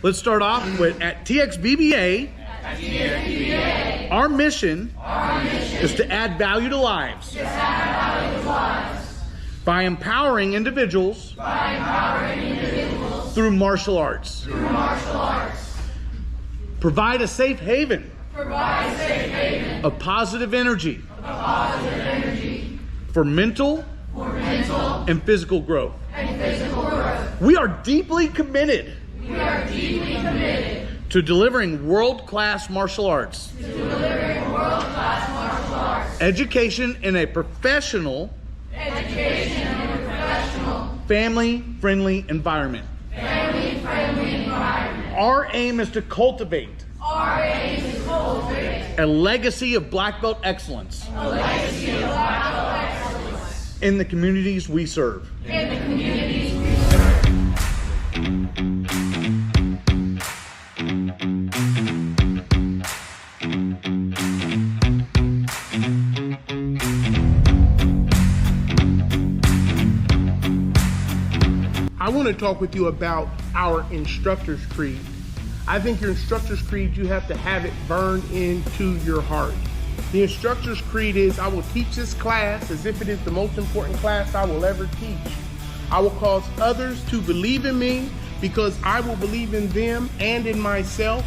Let's start off with at TXBBA. Our mission is to add value to lives. By empowering individuals through martial arts. Provide a safe haven of positive energy for mental and physical growth. We are deeply committed to delivering world-class martial arts. Education in a professional, family-friendly environment. Our aim is to cultivate a legacy of black belt excellence in the communities we serve. I want to talk with you about our instructor's creed. I think your instructor's creed, you have to have it burned into your heart. The instructor's creed is, I will teach this class as if it is the most important class I will ever teach. I will cause others to believe in me because I will believe in them and in myself.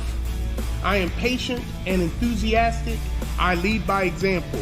I am patient and enthusiastic. I lead by example.